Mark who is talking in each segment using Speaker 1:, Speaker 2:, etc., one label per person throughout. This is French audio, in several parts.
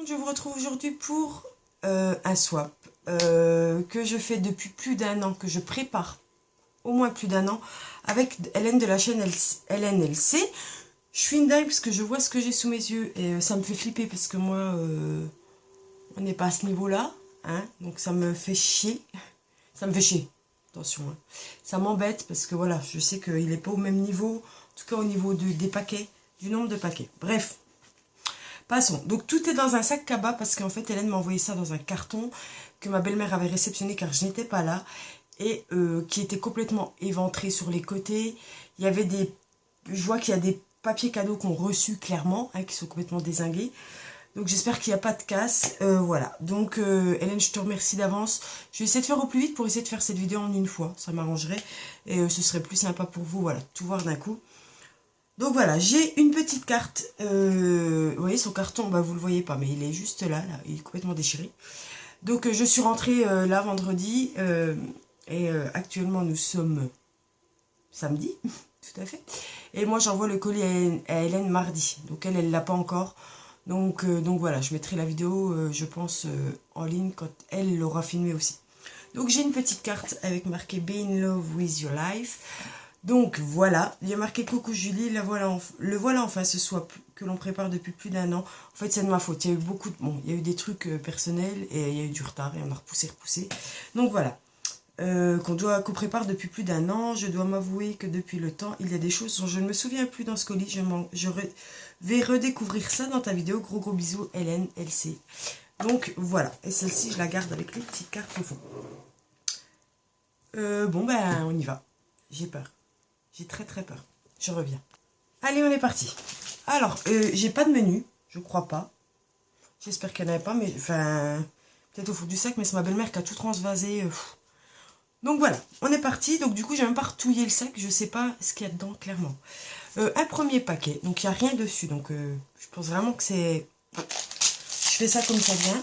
Speaker 1: Je vous retrouve aujourd'hui pour un swap que je fais depuis plus d'un an, que je prépare au moins plus d'un an avec Hélène de la chaîne LNLC. Je suis une dingue parce que je vois ce que j'ai sous mes yeux et ça me fait flipper parce que moi, on n'est pas à ce niveau-là, hein, donc ça me fait chier. Ça me fait chier, attention. Hein. Ça m'embête parce que voilà, je sais qu'il n'est pas au même niveau, en tout cas au niveau des paquets, du nombre de paquets. Bref. Passons. Donc tout est dans un sac cabas parce qu'en fait Hélène m'a envoyé ça dans un carton que ma belle-mère avait réceptionné car je n'étais pas là et qui était complètement éventré sur les côtés. Il y avait des... Je vois qu'il y a des papiers cadeaux qu'on reçus clairement, hein, qui sont complètement dézingués. Donc j'espère qu'il n'y a pas de casse. Voilà. Donc Hélène, je te remercie d'avance. Je vais essayer de faire au plus vite pour essayer de faire cette vidéo en une fois. Ça m'arrangerait et ce serait plus sympa pour vous. Voilà, tout voir d'un coup. Donc voilà, j'ai une petite carte. Vous voyez, son carton, bah, vous le voyez pas, mais il est juste là, il est complètement déchiré. Donc je suis rentrée là vendredi et actuellement nous sommes samedi, tout à fait. Et moi j'envoie le colis à Hélène mardi. Donc elle l'a pas encore. Donc voilà, je mettrai la vidéo, je pense, en ligne quand elle l'aura filmé aussi. Donc j'ai une petite carte avec marqué Be in love with your life. Donc voilà, il y a marqué coucou Julie, le voilà enfin ce swap que l'on prépare depuis plus d'un an. En fait c'est de ma faute, il y a eu beaucoup de... Bon, il y a eu des trucs personnels et il y a eu du retard et on a repoussé. Donc voilà, qu'on prépare depuis plus d'un an. Je dois m'avouer que depuis le temps, il y a des choses dont je ne me souviens plus dans ce colis. Vais redécouvrir ça dans ta vidéo. Gros bisous Hélène LC. Donc voilà, et celle-ci je la garde avec les petites cartes au fond. Bon ben on y va, j'ai peur. J'ai très peur. Je reviens. Allez, on est parti. Alors, j'ai pas de menu. Je crois pas. J'espère qu'il n'y en avait pas. Mais, enfin, peut-être au fond du sac. Mais c'est ma belle-mère qui a tout transvasé. Donc voilà, on est parti. Donc du coup, j'ai même pas retouillé le sac. Je sais pas ce qu'il y a dedans, clairement. Un premier paquet. Donc, il n'y a rien dessus. Donc, je pense vraiment que c'est... Je fais ça comme ça vient.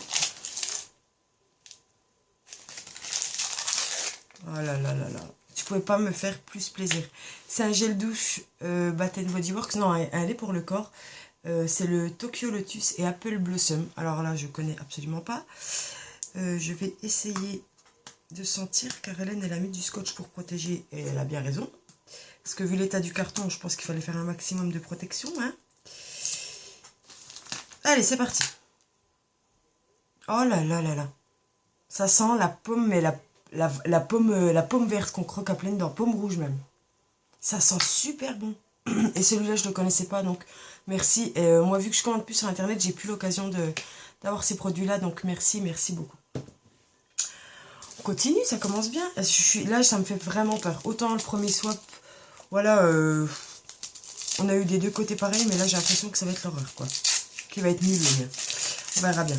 Speaker 1: Oh là là là là. Tu pouvais pas me faire plus plaisir. C'est un gel douche Bath Body Works. Non, un lait pour le corps. C'est le Tokyo Lotus et Apple Blossom. Alors là, je connais absolument pas. Je vais essayer de sentir car Hélène, elle a mis du scotch pour protéger et elle a bien raison. Parce que vu l'état du carton, je pense qu'il fallait faire un maximum de protection. Hein. Allez, c'est parti. Oh là là là là. Ça sent la pomme, mais la pomme verte qu'on croque à pleines dents, pomme rouge même. Ça sent super bon. Et celui-là, je ne le connaissais pas, donc merci. Et moi, vu que je commande plus sur Internet, j'ai plus l'occasion d'avoir ces produits-là, donc merci beaucoup. On continue, ça commence bien. Là, ça me fait vraiment peur. Autant le premier swap, voilà, on a eu des deux côtés pareils, mais là, j'ai l'impression que ça va être l'horreur, quoi. Qui va être nul, le mien. On verra bien.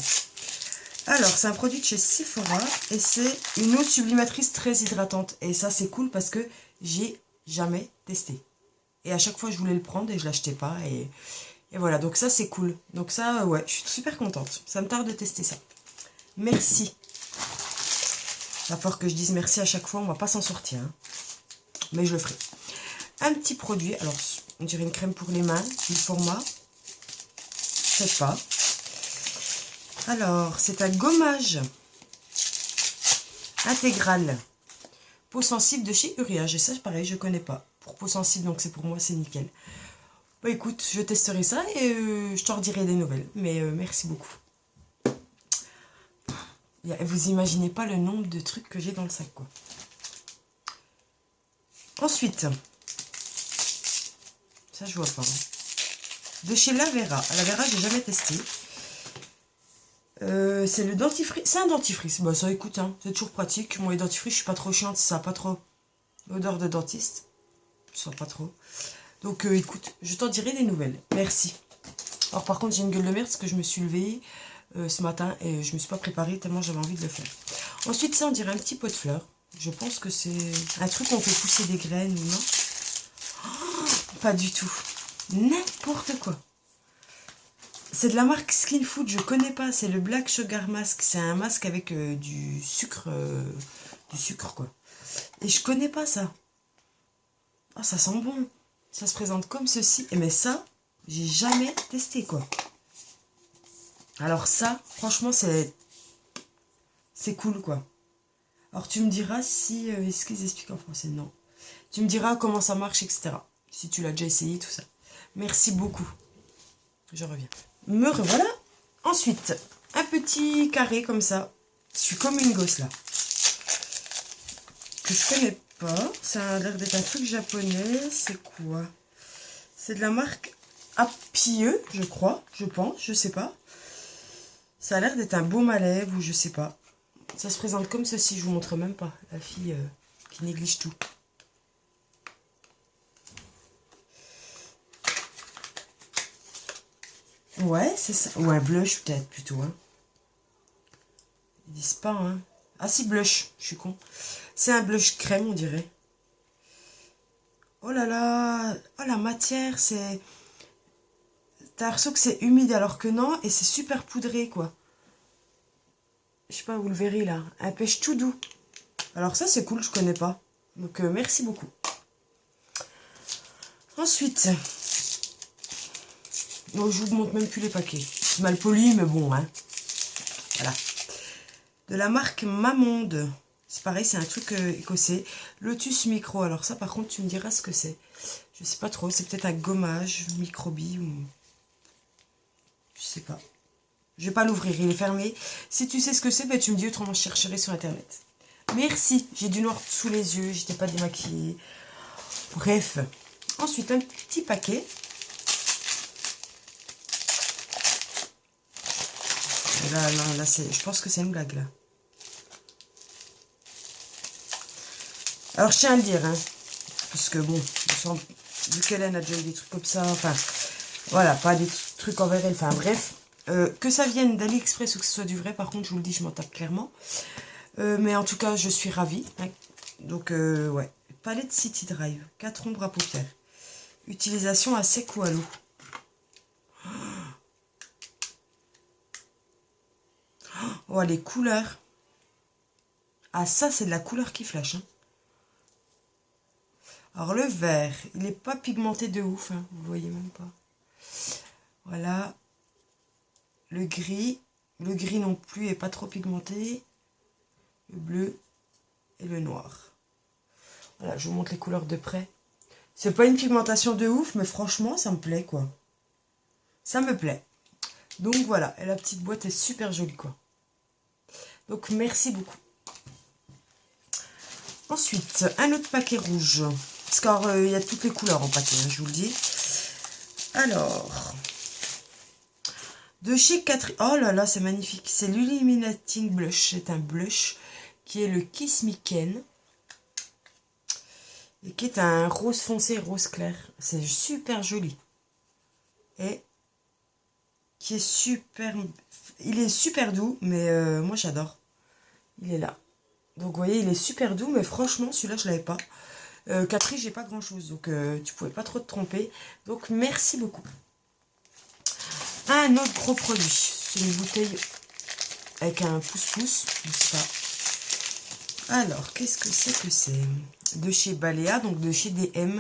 Speaker 1: Alors, c'est un produit de chez Sephora et c'est une eau sublimatrice très hydratante. Et ça, c'est cool parce que j'ai jamais testé. Et à chaque fois, je voulais le prendre et je l'achetais pas. Et voilà, donc ça, c'est cool. Donc ça, ouais, je suis super contente. Ça me tarde de tester ça. Merci. Il va falloir que je dise merci à chaque fois. On va pas s'en sortir. Hein. Mais je le ferai. Un petit produit. Alors, on dirait une crème pour les mains. Du format. Je sais pas. Alors, c'est un gommage intégral. Peau sensible de chez Uriage. Et ça, pareil, je connais pas. Pour peau sensible, donc c'est pour moi, c'est nickel. Bah écoute, je testerai ça et je t'en redirai des nouvelles. Mais merci beaucoup. Vous imaginez pas le nombre de trucs que j'ai dans le sac, quoi. Ensuite, ça je vois pas. Hein. De chez Lavera. Lavera, j'ai jamais testé. C'est le dentifrice. C'est un dentifrice. Bah ça écoute, hein, c'est toujours pratique. Moi les dentifrices, je suis pas trop chiante si ça n'a pas trop odeur de dentiste. Je sens pas trop. Donc écoute, je t'en dirai des nouvelles. Merci. Alors par contre, j'ai une gueule de merde parce que je me suis levée ce matin et je me suis pas préparée tellement j'avais envie de le faire. Ensuite, ça, on dirait un petit pot de fleurs. Je pense que c'est un truc où on fait pousser des graines ou non. Oh, pas du tout. N'importe quoi. C'est de la marque Skin Food, je connais pas. C'est le Black Sugar Mask. C'est un masque avec du sucre quoi. Et je connais pas ça. Oh, ça sent bon. Ça se présente comme ceci. Et mais ça, j'ai jamais testé quoi. Alors ça, franchement, c'est cool, quoi. Alors tu me diras si... est-ce qu'ils expliquent en français? Non. Tu me diras comment ça marche, etc. Si tu l'as déjà essayé, tout ça. Merci beaucoup. Je reviens. Me revoilà. Ensuite, un petit carré comme ça. Je suis comme une gosse, là. Que je connais pas. Ça a l'air d'être un truc japonais. C'est quoi? C'est de la marque Appieux, je crois. Je pense. Je sais pas. Ça a l'air d'être un baume à lèvres ou je sais pas. Ça se présente comme ceci. Je vous montre même pas. La fille qui néglige tout. Ouais, c'est ça. Ou un blush peut-être plutôt. Hein. Ils disent pas, hein. Ah si, blush. Je suis con. C'est un blush crème, on dirait. Oh là là. Oh, la matière, c'est... T'as l'impression que c'est humide alors que non. Et c'est super poudré, quoi. Je sais pas, vous le verrez là. Un pêche tout doux. Alors ça, c'est cool, je connais pas. Donc, merci beaucoup. Ensuite... Bon, je vous montre même plus les paquets. C'est mal poli, mais bon, hein. Voilà. De la marque Mamonde. C'est pareil, c'est un truc écossais. Lotus Micro. Alors ça, par contre, tu me diras ce que c'est. Je sais pas trop. C'est peut-être un gommage, microbi ou... Je sais pas. Je vais pas l'ouvrir, il est fermé. Si tu sais ce que c'est, ben, tu me dis, autrement je chercherai sur internet. Merci. J'ai du noir sous les yeux, j'étais pas démaquillée. Bref. Ensuite, un petit paquet. Là, je pense que c'est une blague, là. Alors, je tiens à le dire, hein, parce que, bon, vu qu'Hélène a déjà eu des trucs comme ça, enfin, voilà, pas des trucs envers elle, enfin, bref. Que ça vienne d'AliExpress ou que ce soit du vrai, par contre, je vous le dis, je m'en tape clairement. Mais en tout cas, je suis ravie. Hein. Donc, ouais. Palette City Drive, 4 ombres à paupières. Utilisation à sec ou à l'eau. Oh, les couleurs. Ah, ça, c'est de la couleur qui flash. Hein. Alors, le vert, il n'est pas pigmenté de ouf. Hein. Vous voyez même pas. Voilà. Le gris non plus est pas trop pigmenté. Le bleu et le noir. Voilà, je vous montre les couleurs de près. C'est pas une pigmentation de ouf, mais franchement, ça me plaît, quoi. Ça me plaît. Donc, voilà. Et la petite boîte est super jolie, quoi. Donc, merci beaucoup. Ensuite, un autre paquet rouge. Parce qu'il y a toutes les couleurs en paquet, hein, je vous le dis. Alors, de chez Catherine... Oh là là, c'est magnifique. C'est l'Illuminating Blush. C'est un blush qui est le Kiss Me Ken. Et qui est un rose foncé, rose clair. C'est super joli. Et qui est super... Il est super doux, mais moi j'adore. Il est là. Donc vous voyez, il est super doux, mais franchement, celui-là, je ne l'avais pas. Catherine, j'ai pas grand-chose, donc tu pouvais pas trop te tromper. Donc merci beaucoup. Un autre gros produit. C'est une bouteille avec un pouce-pouce. Je sais pas. Alors, qu'est-ce que c'est de chez Balea, donc de chez DM.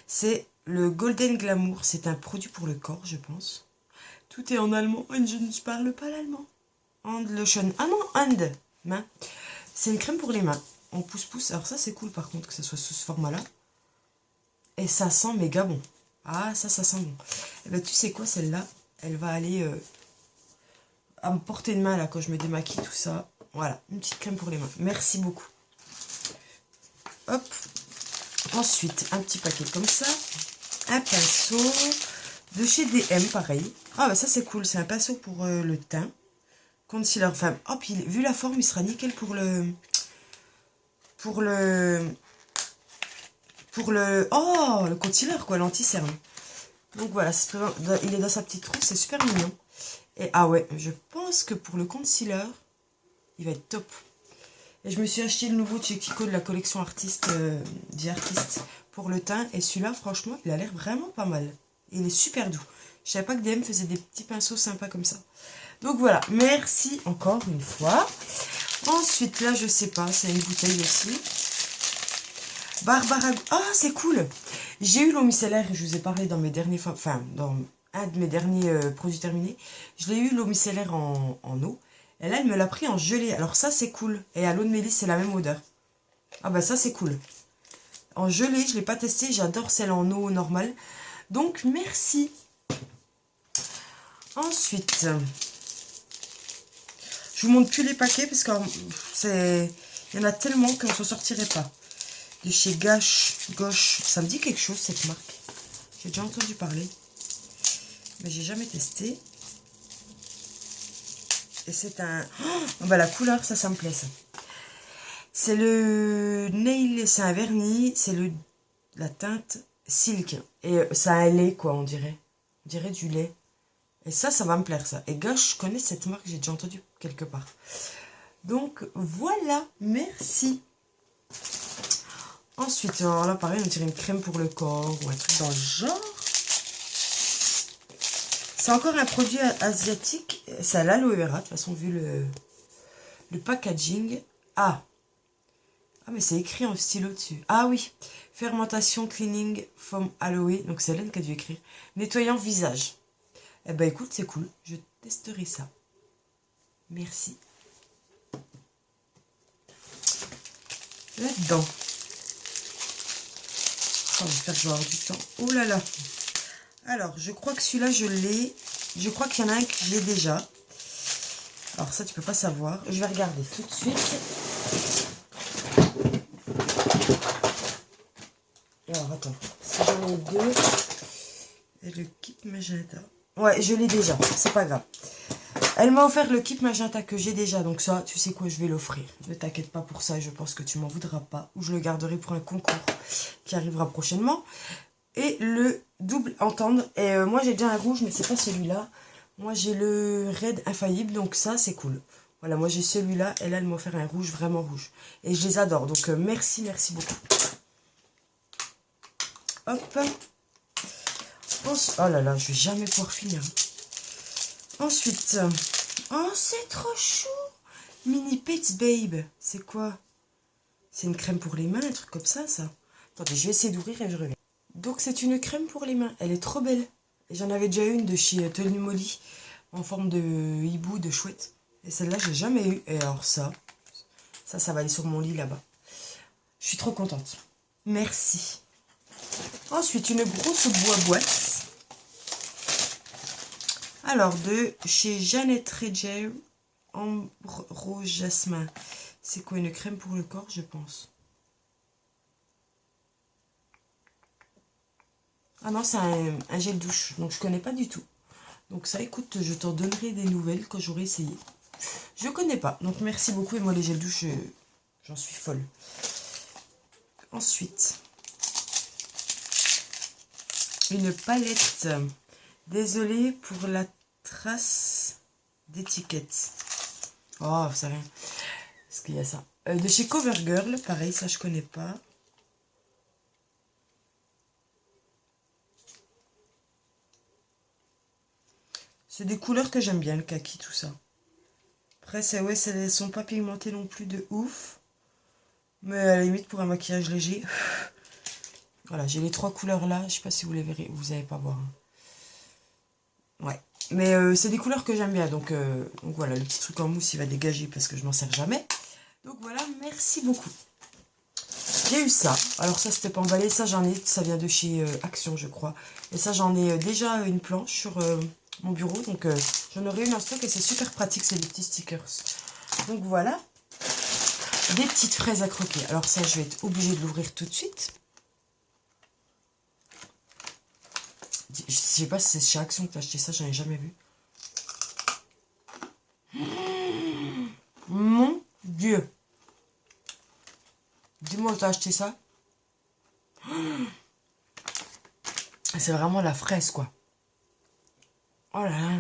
Speaker 1: C'est le Golden Glamour. C'est un produit pour le corps, je pense. Tout est en allemand. Et je ne parle pas l'allemand. Handlotion. Ah non, Hand. Main. C'est une crème pour les mains. En pouce-pouce. Alors ça, c'est cool par contre que ça soit sous ce format-là. Et ça sent méga bon. Ah, ça sent bon. Et ben, tu sais quoi, celle-là, elle va aller à me porter de main là quand je me démaquille, tout ça. Voilà, une petite crème pour les mains. Merci beaucoup. Hop. Ensuite, un petit paquet comme ça. Un pinceau de chez DM, pareil. Ah, bah ça c'est cool. C'est un pinceau pour le teint. Concealer. Enfin, hop, vu la forme, il sera nickel pour le... Oh, le concealer, quoi, l'anti-cerne. Donc voilà, il est dans sa petite trousse, c'est super mignon. Et ah ouais, je pense que pour le concealer, il va être top. Et je me suis acheté le nouveau de chez Kiko de la collection artiste, d'Artiste pour le teint. Et celui-là, franchement, il a l'air vraiment pas mal. Et il est super doux. Je savais pas que DM faisait des petits pinceaux sympas comme ça. Donc voilà, merci encore une fois. Ensuite, là, je sais pas, c'est une bouteille aussi. Barbara... Ah, c'est cool. J'ai eu l'eau micellaire, je vous ai parlé dans mes derniers... Enfin, dans un de mes derniers produits terminés. Je l'ai eu l'eau micellaire en eau. Et là, elle me l'a pris en gelée. Alors ça, c'est cool. Et à l'eau de mélisse, c'est la même odeur. Ah bah ça, c'est cool. En gelée, je ne l'ai pas testé. J'adore celle en eau normale. Donc, merci. Ensuite, je vous montre plus les paquets parce qu'il y en a tellement qu'on ne s'en sortirait pas. De chez Gauche, ça me dit quelque chose cette marque. J'ai déjà entendu parler. Mais j'ai jamais testé. Et c'est un... Oh, bah la couleur, ça me plaît ça. C'est le nail, c'est un vernis, c'est la teinte silk. Et ça a un lait quoi, on dirait. On dirait du lait. Et ça va me plaire ça. Et Gauche, je connais cette marque, j'ai déjà entendu quelque part. Donc voilà, merci. Ensuite, alors là pareil, on dirait une crème pour le corps ou un truc dans le genre. C'est encore un produit asiatique. C'est à l'aloe vera, de toute façon, vu le packaging. Ah, mais c'est écrit en stylo dessus. Ah oui, fermentation cleaning foam aloe. Donc c'est Hélène qui a dû écrire. Nettoyant visage. Eh ben écoute, c'est cool. Je testerai ça. Merci. Là-dedans. Oh, j'espère que je vais avoir du temps. Oh là là. Alors, je crois que celui-là, je l'ai. Je crois qu'il y en a un que j'ai déjà. Alors ça, tu peux pas savoir. Je vais regarder tout de suite. Alors, attends. Si j'en ai deux. Et le kit magenta. Ouais, je l'ai déjà. C'est pas grave. Elle m'a offert le kit magenta que j'ai déjà. Donc ça, tu sais quoi, je vais l'offrir. Ne t'inquiète pas pour ça. Je pense que tu m'en voudras pas. Ou je le garderai pour un concours qui arrivera prochainement. Et le double entendre. Et moi, j'ai déjà un rouge, mais c'est pas celui-là. Moi, j'ai le Red Infaillible. Donc ça, c'est cool. Voilà, moi, j'ai celui-là. Et là, elle m'a offert un rouge, vraiment rouge. Et je les adore. Donc, merci beaucoup. Hop. Oh là là, je vais jamais pouvoir finir. Ensuite, oh c'est trop chou. Mini Pets Babe, c'est quoi? C'est une crème pour les mains, un truc comme ça. Attendez, je vais essayer d'ouvrir et je reviens. Donc c'est une crème pour les mains, elle est trop belle. J'en avais déjà une de chez Tony Moly, en forme de hibou, de chouette. Et celle-là, je l'ai jamais eu. Et alors ça va aller sur mon lit là-bas. Je suis trop contente. Merci. Ensuite, une grosse boîte. Alors, de chez Jeannette Redger, Ambre Rose Jasmin. C'est quoi, une crème pour le corps, je pense. Ah non, c'est un gel douche, donc je connais pas du tout. Donc ça, écoute, je t'en donnerai des nouvelles quand j'aurai essayé. Je connais pas, donc merci beaucoup. Et moi, les gels douche, j'en suis folle. Ensuite, une palette. Désolée pour la trace d'étiquette. Oh, c'est rien. Est-ce qu'il y a ça? De chez CoverGirl, pareil, ça je connais pas. C'est des couleurs que j'aime bien, le kaki, tout ça. Après, ouais, elles sont pas pigmentées non plus de ouf. Mais à la limite, pour un maquillage léger. Voilà, j'ai les trois couleurs là. Je sais pas si vous les verrez, vous n'allez pas voir. Hein. Ouais. Mais c'est des couleurs que j'aime bien. Donc voilà, le petit truc en mousse, il va dégager parce que je m'en sers jamais. Donc voilà, merci beaucoup. J'ai eu ça. Alors ça, c'était pas emballé. Ça, j'en ai. Ça vient de chez Action, je crois. Et ça, j'en ai déjà une planche sur mon bureau. Donc j'en aurai une en stock et c'est super pratique. C'est des petits stickers. Donc voilà. Des petites fraises à croquer. Alors ça, je vais être obligée de l'ouvrir tout de suite. Je sais pas si c'est chez Action que tu as acheté ça, j'en ai jamais vu. Mon Dieu. Dis-moi où tu as acheté ça. C'est vraiment la fraise, quoi. Oh là là.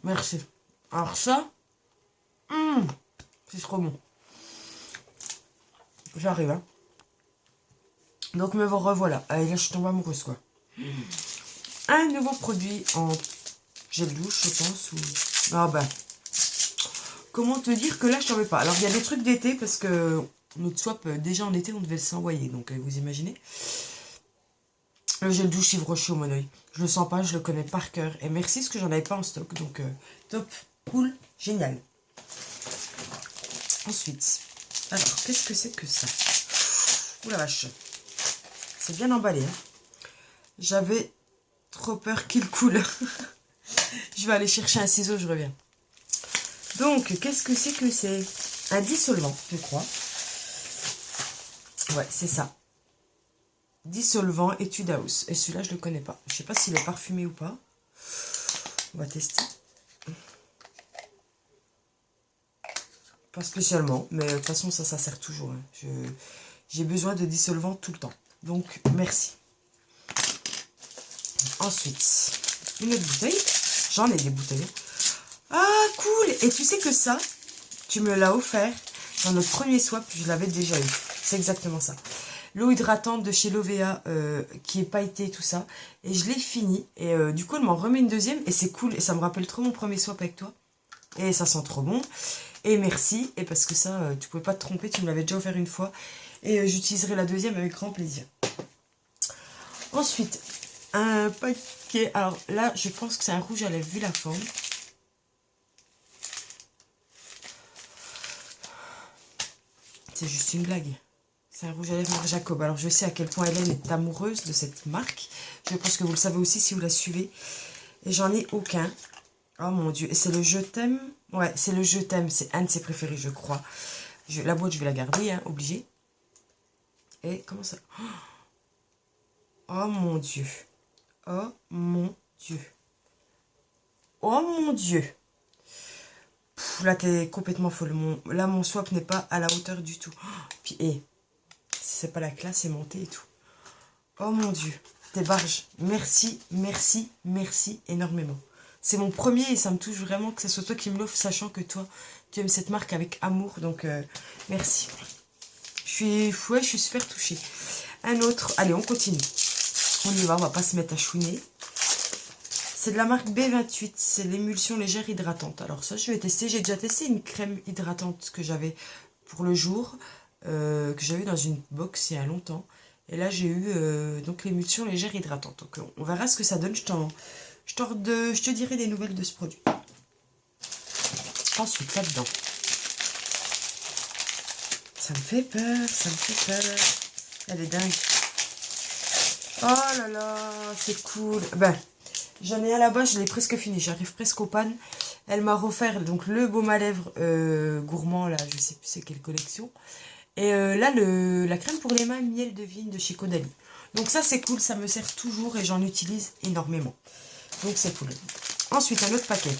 Speaker 1: Merci. Alors ça, c'est trop bon. J'arrive, hein. Donc me revoilà. Allez, là, je suis tombée amoureuse, quoi. Un nouveau produit en gel douche, je pense. Ou... Ah ben. Comment te dire que là, je ne savais pas. Alors, il y a des trucs d'été, parce que notre swap, déjà en été, on devait s'envoyer. Donc, vous imaginez. Le gel douche Yves Rocher au Monoi. Je le sens pas, je le connais par cœur. Et merci parce que j'en avais pas en stock. Donc top, cool, génial. Ensuite, alors qu'est-ce que c'est que ça? Ouh la vache. C'est bien emballé. Hein. J'avais trop peur qu'il coule. Je vais aller chercher un ciseau, je reviens. Donc, qu'est-ce que c'est que c'est? Un dissolvant, je crois. Ouais, c'est ça. Dissolvant Etude House. Et celui-là, je ne le connais pas. Je ne sais pas s'il est parfumé ou pas. On va tester. Pas spécialement, mais de toute façon, ça sert toujours. Hein. J'ai besoin de dissolvant tout le temps. Donc, merci. Ensuite, une autre bouteille. J'en ai des bouteilles. Ah, cool! Et tu sais que ça, tu me l'as offert dans notre premier swap. Je l'avais déjà eu. C'est exactement ça. L'eau hydratante de chez Lovea qui est pailletée et tout ça. Et je l'ai fini. Et du coup, elle m'en remet une deuxième. Et c'est cool. Et ça me rappelle trop mon premier swap avec toi. Et ça sent trop bon. Et merci. Et parce que ça, tu pouvais pas te tromper. Tu me l'avais déjà offert une fois. Et j'utiliserai la deuxième avec grand plaisir. Ensuite, un paquet. Alors là, je pense que c'est un rouge à lèvres vu la forme. C'est juste une blague. C'est un rouge à lèvres Marc Jacob. Alors je sais à quel point Hélène est amoureuse de cette marque. Je pense que vous le savez aussi si vous la suivez. Et j'en ai aucun. Oh mon Dieu. Et c'est le Je t'aime. Ouais, c'est le Je t'aime. C'est un de ses préférés, je crois. La boîte, je vais la garder, hein, obligé. Et comment ça? Oh mon Dieu. Oh mon Dieu. Oh mon Dieu. Pff, là, t'es complètement folle. Là, mon swap n'est pas à la hauteur du tout. Puis, c'est pas la classe, c'est monté et tout. Oh mon Dieu. T'es barge. Merci, merci, merci énormément. C'est mon premier et ça me touche vraiment que ce soit toi qui me l'offre, sachant que toi, tu aimes cette marque avec amour. Donc, merci. Je suis super touchée. Un autre. Allez, on continue. On y va, on va pas se mettre à chouiner. C'est de la marque B28. C'est l'émulsion légère hydratante. Alors ça, je vais tester. J'ai déjà testé une crème hydratante que j'avais pour le jour. Que j'avais dans une box il y a longtemps. Et là, j'ai eu donc l'émulsion légère hydratante. Donc, on verra ce que ça donne. Je te dirai des nouvelles de ce produit. Ensuite, là-dedans. Ça me fait peur, ça me fait peur. Elle est dingue. Oh là là, c'est cool. Ben, j'en ai un là-bas, je l'ai presque fini. J'arrive presque aux pannes. Elle m'a offert donc le baume à lèvres gourmand, là, je sais plus c'est quelle collection. Et là, la crème pour les mains, miel de vigne de chez Caudalie. Donc ça, c'est cool, ça me sert toujours et j'en utilise énormément. Donc c'est cool. Ensuite, un autre paquet.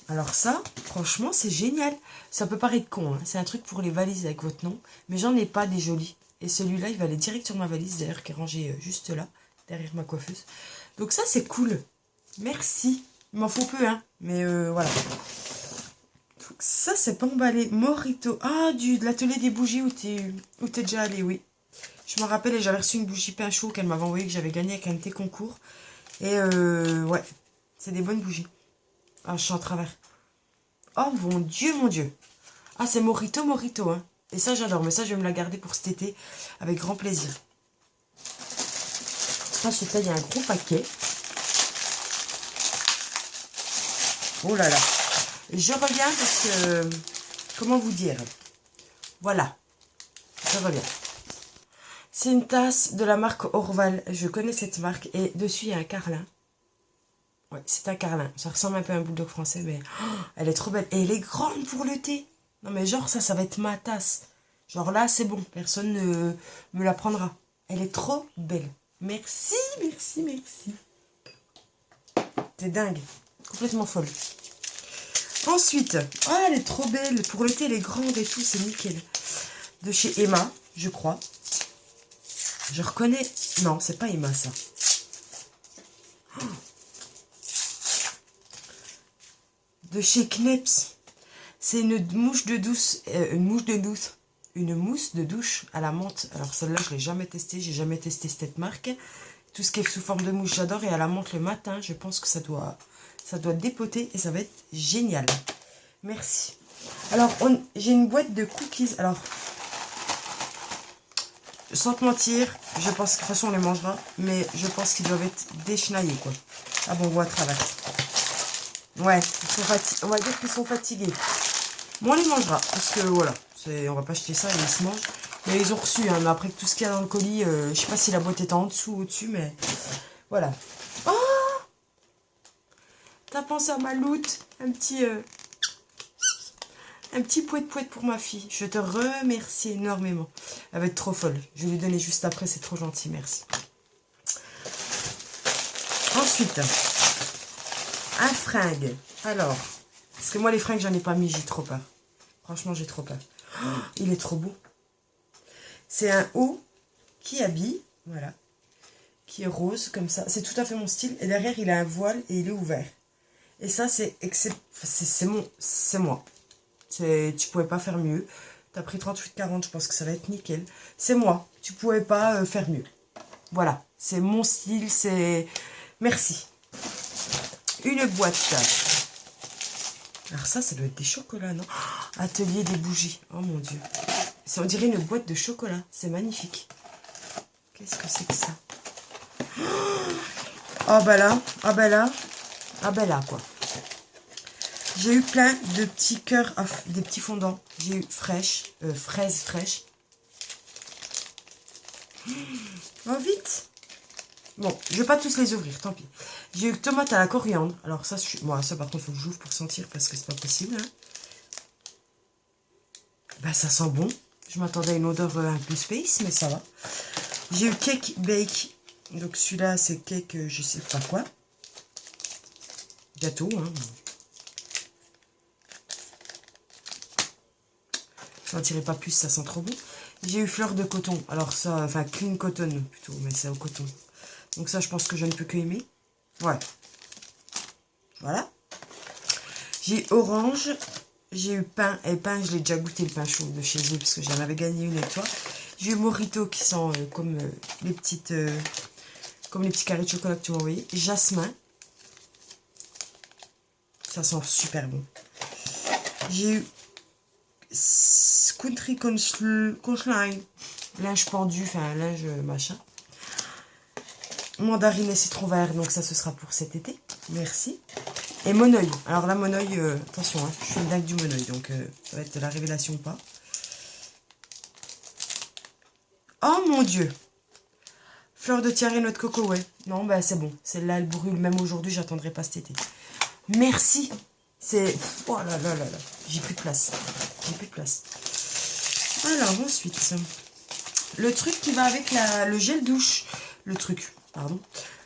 Speaker 1: Alors ça, franchement, c'est génial. Ça peut paraître con, hein. C'est un truc pour les valises avec votre nom. Mais j'en ai pas des jolis. Et celui-là, il va aller direct sur ma valise, d'ailleurs, qui est rangée juste là, derrière ma coiffeuse. Donc ça, c'est cool. Merci. Il m'en faut peu, hein. Mais voilà. Donc ça, c'est pas emballé. Morito. Ah, de l'atelier des bougies où t'es déjà allé, oui. Je me rappelle, et j'avais reçu une bougie pain chaud qu'elle m'avait envoyée, que j'avais gagné avec un de tes concours. Et ouais, c'est des bonnes bougies. Ah, je suis en travers. Oh mon Dieu, mon Dieu. Ah, c'est Morito, hein. Et ça, j'adore. Mais ça, je vais me la garder pour cet été avec grand plaisir. Ensuite, là, il y a un gros paquet. Oh là là. Je reviens parce que... Comment vous dire? Voilà. Je reviens. C'est une tasse de la marque Orval. Je connais cette marque. Et dessus, il y a un carlin. Ouais, c'est un carlin. Ça ressemble un peu à un bulldog français, mais elle est trop belle. Et elle est grande pour le thé. Non, mais genre, ça va être ma tasse. Genre là, c'est bon. Personne ne me la prendra. Elle est trop belle. Merci, merci, merci. C'est dingue. Complètement folle. Ensuite, oh, elle est trop belle. Pour le thé, elle est grande et tout. C'est nickel. De chez Emma, je crois. Je reconnais... Non, c'est pas Emma, ça. Oh. De chez Kneps. C'est une mousse de douce. Une mousse de douche à la menthe. Alors celle-là, je ne l'ai jamais testée. J'ai jamais testé cette marque. Tout ce qui est sous forme de mousse, j'adore. Et à la menthe le matin, je pense que ça doit dépoter. Et ça va être génial. Merci. Alors, j'ai une boîte de cookies. Alors, sans te mentir, je pense que de toute façon on les mangera, mais je pense qu'ils doivent être déchenaillés, quoi. Ah bon, on voit à travers. Ouais, on va dire qu'ils sont fatigués. Bon, on les mangera, parce que voilà, on va pas acheter ça, ils se mangent. Mais ils ont reçu, hein, mais après tout ce qu'il y a dans le colis, je sais pas si la boîte est en dessous ou au-dessus, mais voilà. Oh, t'as pensé à ma loot, un petit poète-poète pour ma fille. Je te remercie énormément. Elle va être trop folle. Je vais lui donner juste après, c'est trop gentil, merci. Ensuite, un fringue. Alors, parce que moi les fringues, j'en ai pas mis, j'ai trop peur. Franchement, j'ai trop peur. Oh, il est trop beau. C'est un haut qui habille, voilà, qui est rose comme ça. C'est tout à fait mon style. Et derrière, il a un voile et il est ouvert. Et ça, c'est moi. Tu pouvais pas faire mieux. Tu as pris 38,40, je pense que ça va être nickel. C'est moi. Tu pouvais pas faire mieux. Voilà, c'est mon style, c'est... Merci. Une boîte. Alors ça doit être des chocolats, non? Atelier des bougies. Oh mon Dieu. On dirait une boîte de chocolat. C'est magnifique. Qu'est-ce que c'est que ça? Oh bah là, ah bah là, ah bah là quoi. J'ai eu plein de petits cœurs, des petits fondants. J'ai eu fraises fraîches. Oh vite. Bon, je vais pas tous les ouvrir, tant pis. J'ai eu tomate à la coriandre. Alors ça, moi, ça par contre, il faut que j'ouvre pour sentir parce que c'est pas possible. Hein. Bah ça sent bon. Je m'attendais à une odeur un peu space, mais ça va. J'ai eu cake bake. Donc celui-là, c'est cake, je sais pas quoi. Gâteau, hein. Je n'en tirerai pas plus, ça sent trop bon. J'ai eu fleur de coton. Alors ça, enfin clean cotton plutôt, mais c'est au coton. Donc ça, je pense que je ne peux que aimer. Ouais. Voilà. J'ai eu orange. J'ai eu pain. Et pain, je l'ai déjà goûté, le pain chaud de chez eux, parce que j'en avais gagné une avec toi. J'ai eu Morito qui sent comme les petites... comme les petits carrés de chocolat que tu m'as envoyé. Jasmin. Ça sent super bon. J'ai eu Country Conchline. Linge pendu, enfin linge machin. Mandarine et citron vert, donc ça ce sera pour cet été. Merci. Et Monoeil. Alors là, Monoeil, attention, hein, je suis une dingue du Monoeil, donc ça va être la révélation ou pas. Oh mon Dieu! Fleur de tiare et noix de coco, ouais. Non, bah c'est bon. Celle-là, elle brûle. Même aujourd'hui, j'attendrai pas cet été. Merci. C'est... Oh là là là là. J'ai plus de place. J'ai plus de place. Alors, ensuite, le truc qui va avec le gel douche. Pardon.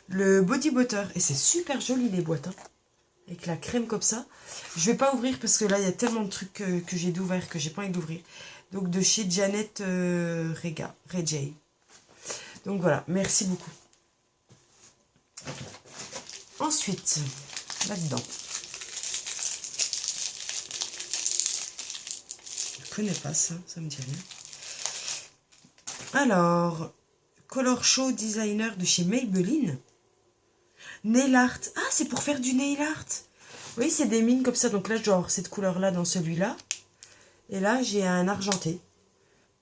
Speaker 1: Le body butter. Et c'est super joli, les boîtes. Hein. Avec la crème comme ça. Je vais pas ouvrir parce que là, il y a tellement de trucs que j'ai d'ouvert que j'ai pas envie d'ouvrir. Donc, de chez Janet Rejay. Donc voilà, merci beaucoup. Ensuite, là-dedans. Je connais pas ça, ça me dit rien. Alors, Color Show Designer de chez Maybelline. Nail art. Ah, c'est pour faire du nail art. Oui, c'est des mines comme ça. Donc là, genre cette couleur-là dans celui-là. Et là, j'ai un argenté.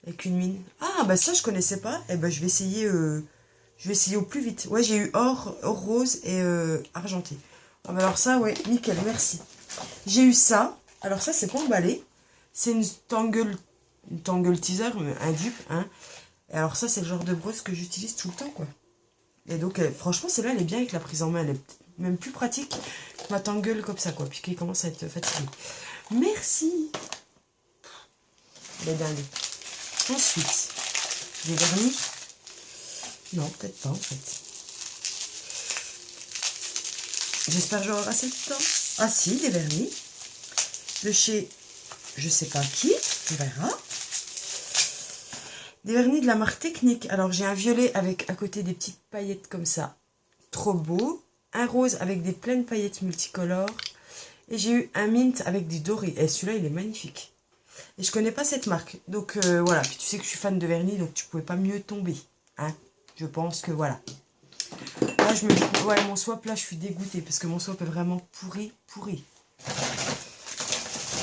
Speaker 1: Avec une mine. Ah, bah ça, je connaissais pas. Et ben, je vais essayer au plus vite. Ouais, j'ai eu or rose et argenté. Ah, bah alors ça, ouais, nickel, merci. J'ai eu ça. Alors ça, c'est pour emballer. C'est une tangle teaser, un dupe. Hein. Et alors ça, c'est le genre de brosse que j'utilise tout le temps, quoi. Et donc, franchement, celle-là, elle est bien avec la prise en main. Elle est même plus pratique que ma tangle comme ça, quoi. Puis qu'il commence à être fatigué. Merci. Elle est dingue. Ensuite, des vernis. Non, peut-être pas en fait. J'espère que j'aurai assez de temps. Ah si, des vernis. De chez, je sais pas qui, on verra. Des vernis de la marque Technique. Alors j'ai un violet avec à côté des petites paillettes comme ça. Trop beau. Un rose avec des pleines paillettes multicolores. Et j'ai eu un mint avec du doré. Et celui-là, il est magnifique. Et je connais pas cette marque. Donc voilà. Puis tu sais que je suis fan de vernis, donc tu pouvais pas mieux tomber. Hein. Je pense que voilà. Là, ouais, mon swap, là, je suis dégoûtée. Parce que mon swap est vraiment pourri.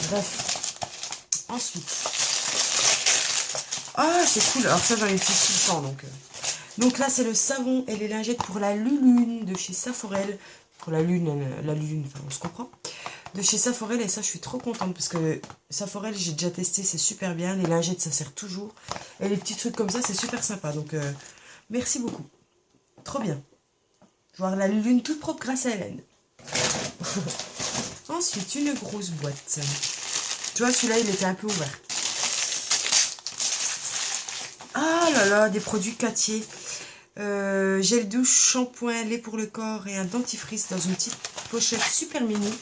Speaker 1: Bref. Ensuite. Ah, c'est cool. Alors ça, j'en ai tout le temps. Donc là, c'est le savon et les lingettes pour la lune de chez Saforel. Pour la lune, enfin, on se comprend. De chez Saforel, et ça, je suis trop contente parce que Saforel, j'ai déjà testé, c'est super bien. Les lingettes, ça sert toujours. Et les petits trucs comme ça, c'est super sympa. Donc, merci beaucoup. Trop bien. Voir la lune toute propre grâce à Hélène. Ensuite, une grosse boîte. Tu vois, celui-là, il était un peu ouvert. Ah là là, des produits Cattier. Gel douche, shampoing, lait pour le corps et un dentifrice dans une petite pochette super mini.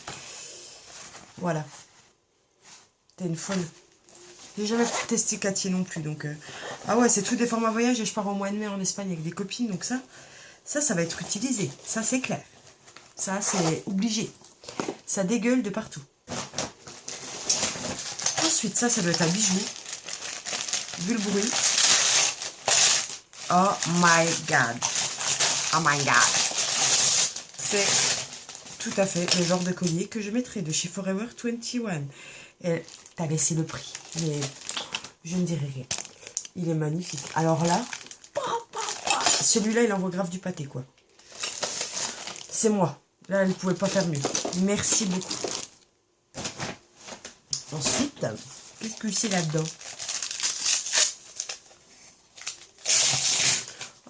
Speaker 1: Voilà. T'es une folle. J'ai jamais testé Cattier non plus. Donc, ah ouais, c'est tout des formats voyage et je pars au mois de mai en Espagne avec des copines. Donc ça va être utilisé. Ça, c'est clair. Ça, c'est obligé. Ça dégueule de partout. Ensuite, ça doit être un bijou. Vu le bruit. Oh my god. Oh my god. C'est tout à fait le genre de collier que je mettrai de chez Forever 21. Et t'as laissé le prix. Mais je ne dirai rien. Il est magnifique. Alors là, celui-là, il envoie grave du pâté, quoi. C'est moi. Là, elle ne pouvait pas faire mieux. Merci beaucoup. Ensuite, qu'est-ce que c'est là-dedans?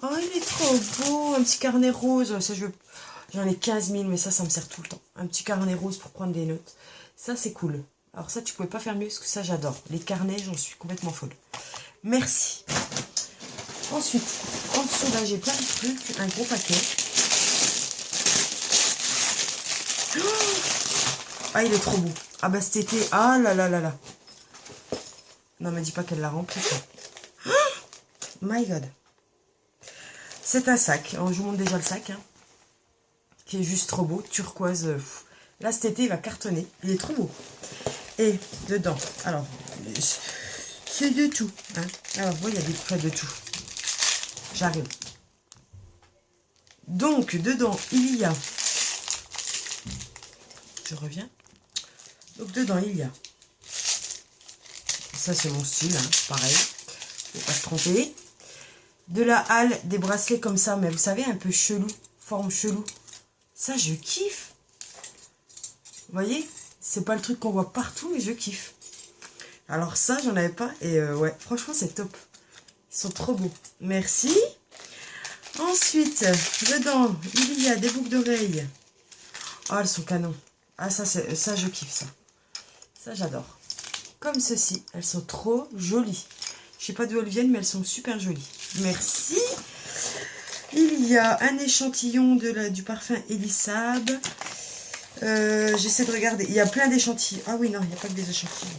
Speaker 1: Oh, il est trop beau. Un petit carnet rose. Ça, j'en ai 15 000, mais ça me sert tout le temps. Un petit carnet rose pour prendre des notes. Ça, c'est cool. Alors ça, tu pouvais pas faire mieux, parce que ça, j'adore. Les carnets, j'en suis complètement folle. Merci. Ensuite, en dessous, là, j'ai plein de trucs. Un gros paquet. Ah, il est trop beau. Ah bah cet été, ah là là là là. Non, mais dis pas qu'elle l'a rempli, quoi. My God. C'est un sac. Alors, je vous montre déjà le sac, hein, qui est juste trop beau. Turquoise. Là, cet été, il va cartonner. Il est trop beau. Et dedans, alors, c'est de tout. Hein. Alors, vous voyez, il y a des près de tout. J'arrive. Donc, dedans, il y a... Je reviens. Donc, dedans, il y a... Ça, c'est mon style, hein, pareil. Il ne faut pas se tromper. De la halle, des bracelets comme ça, mais vous savez, un peu chelou, forme chelou. Ça, je kiffe. Vous voyez, c'est pas le truc qu'on voit partout, mais je kiffe. Alors ça, j'en avais pas. Et ouais, franchement, c'est top. Ils sont trop beaux. Merci. Ensuite, dedans, il y a des boucles d'oreilles. Oh, elles sont canon. Ah, ça, je kiffe ça. Ça, j'adore. Comme ceci. Elles sont trop jolies. Je sais pas d'où elles viennent, mais elles sont super jolies. Merci. Il y a un échantillon du parfum Elisab. J'essaie de regarder. Il y a plein d'échantillons. Ah oui, non, il n'y a pas que des échantillons.